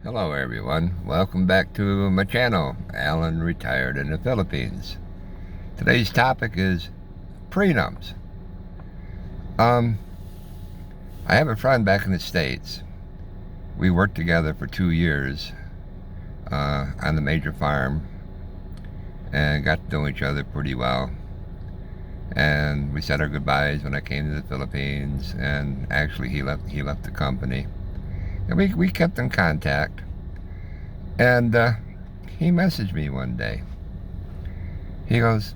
Hello everyone, welcome back to my channel, Alan Retired in the Philippines. Today's topic is prenups. I have a friend back in the States. We worked together for 2 years on the major farm and got to know each other pretty well. And we said our goodbyes when I came to the Philippines, and actually he left the company. And we kept in contact. And he messaged me one day. He goes,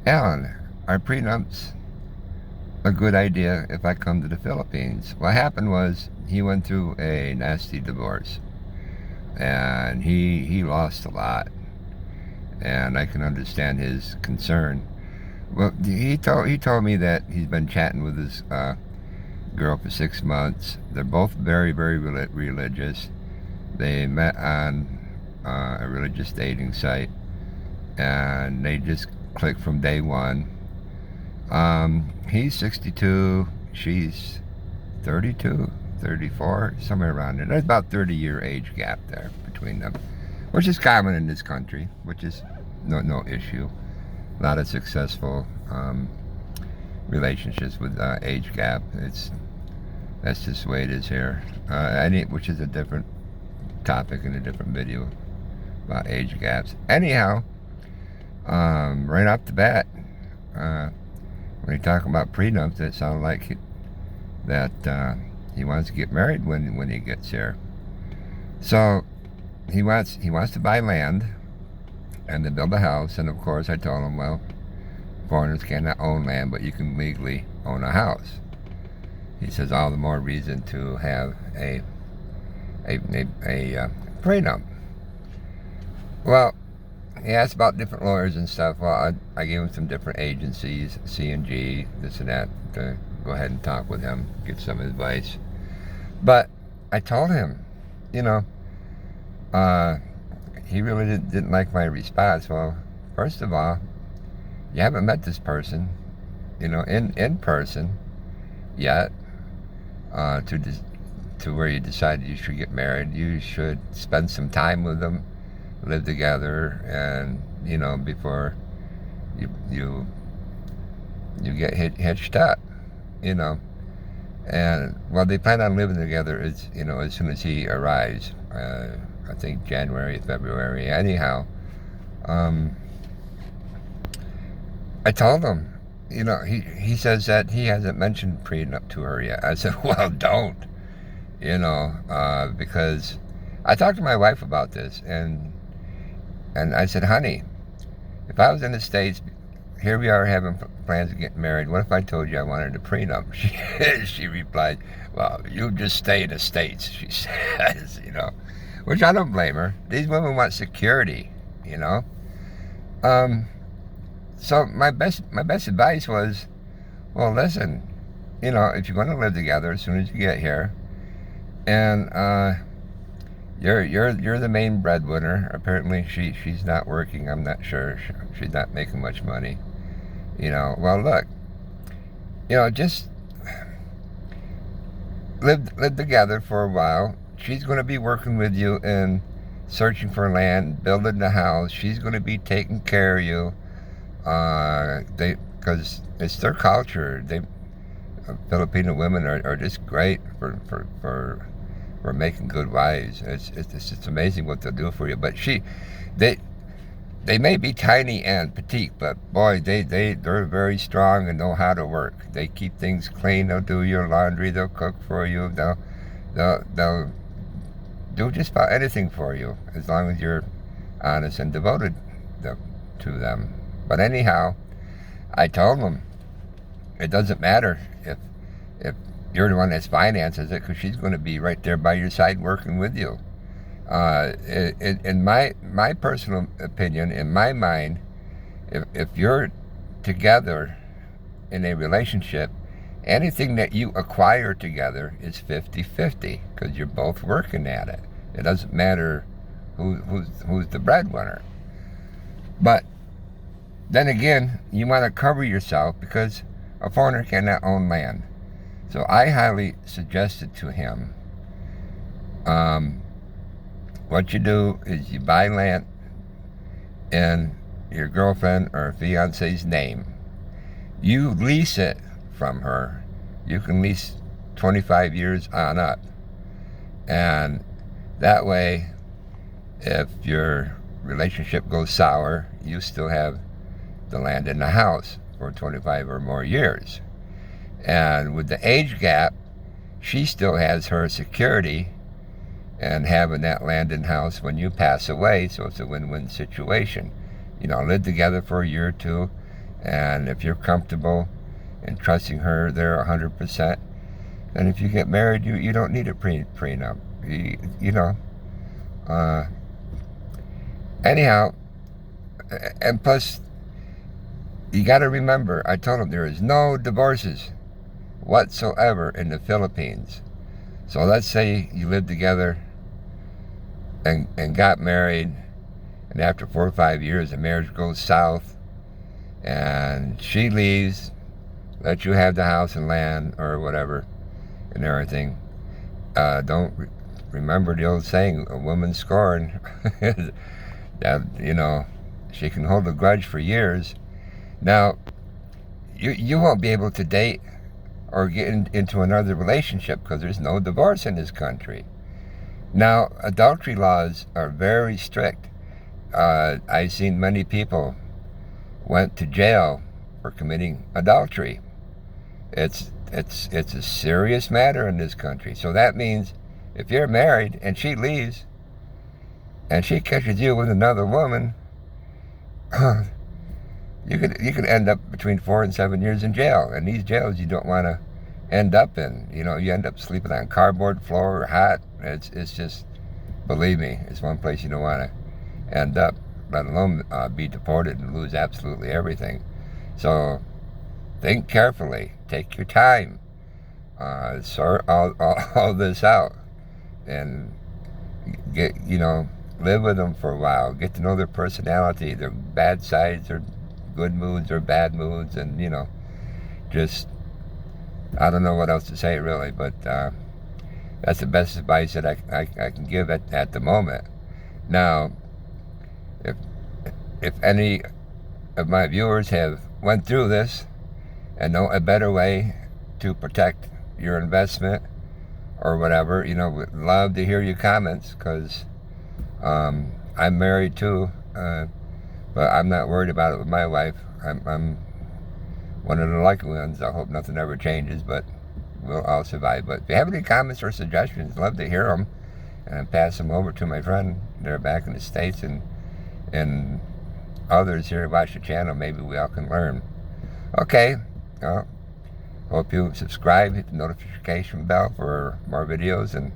Alan, are prenups a good idea if I come to the Philippines? What happened was he went through a nasty divorce. And he lost a lot. And I can understand his concern. Well, he told me that he's been chatting with his girl for 6 months. They're both very, very religious. They met on a religious dating site, and they just clicked from day one. He's 62, she's 32, 34, somewhere around there. There's about 30-year age gap there between them, which is common in this country, which is no issue. A lot of successful relationships with age gap. That's just the way it is here. Which is a different topic in a different video about age gaps. Anyhow, right off the bat, when he talking about prenups, it sounds like that he wants to get married when he gets here. So he wants to buy land and to build a house. And of course, I told him, well, foreigners cannot own land, but you can legally own a house. He says all the more reason to have a prenup. Well, he asked about different lawyers and stuff. Well, I gave him some different agencies, C&G, this and that, to go ahead and talk with him, get some advice. But I told him, he really didn't like my response. Well, first of all, you haven't met this person, in person yet, to where you decided you should get married. You should spend some time with them, live together, and before you get hitched up, and well, they plan on living together as soon as he arrives. I think January, February. Anyhow, I told him, he says that he hasn't mentioned prenup to her yet. I said, well, don't, because I talked to my wife about this, and I said, honey, if I was in the States, here we are having plans to get married. What if I told you I wanted a prenup? She replied, well, you just stay in the States, she says, which I don't blame her. These women want security, So my best advice was, well, listen, if you're going to live together as soon as you get here, and you're the main breadwinner. Apparently she's not working. I'm not sure. She's not making much money. Well, look, just live together for a while. She's going to be working with you and searching for land, building the house. She's going to be taking care of you. Because it's their culture. Filipino women are just great for making good wives. It's amazing what they'll do for you. But they may be tiny and petite, but boy, they're very strong and know how to work. They keep things clean. They'll do your laundry. They'll cook for you. They'll do just about anything for you as long as you're honest and devoted to them. But anyhow, I told them it doesn't matter if you're the one that finances it, because she's going to be right there by your side working with you. In my personal opinion, in my mind, if you're together in a relationship, anything that you acquire together is 50-50, because you're both working at it. It doesn't matter who's the breadwinner. But then again, you want to cover yourself, because a foreigner cannot own land. So I highly suggested to him what you do is you buy land in your girlfriend or fiance's name. You lease it from her. You can lease 25 years on up. And that way, if your relationship goes sour, you still have the land in the house for 25 or more years. And with the age gap, she still has her security and having that land and house when you pass away, so it's a win-win situation. Live together for a year or two, and if you're comfortable in trusting her there 100%, then if you get married, you don't need a prenup. Anyhow, and plus, you got to remember, I told him there is no divorces whatsoever in the Philippines. So let's say you live together and got married, and after 4 or 5 years the marriage goes south and she leaves, let you have the house and land or whatever and everything. Don't remember the old saying, a woman scorned. That she can hold a grudge for years. Now you won't be able to date or get into another relationship because there's no divorce in this country. Now, adultery laws are very strict. I've seen many people went to jail for committing adultery. It's a serious matter in this country. So that means if you're married and she leaves and she catches you with another woman, you could end up between 4 and 7 years in jail. And these jails you don't want to end up in. You end up sleeping on cardboard floor or hot. It's just, believe me, it's one place you don't want to end up, let alone be deported and lose absolutely everything. So think carefully. Take your time. Sort all this out, and live with them for a while. Get to know their personality, their bad sides, their good moods or bad moods, and just, I don't know what else to say really, but that's the best advice that I can give at the moment. Now, if any of my viewers have went through this and know a better way to protect your investment or whatever, would love to hear your comments, because I'm married too, but I'm not worried about it with my wife. I'm one of the lucky ones. I hope nothing ever changes, but we'll all survive. But if you have any comments or suggestions, love to hear them, and pass them over to my friend there back in the States, and others here who watch the channel. Maybe we all can learn. Okay, well, hope you subscribe, hit the notification bell for more videos, and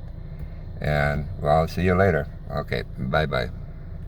well, I'll see you later. Okay, bye-bye.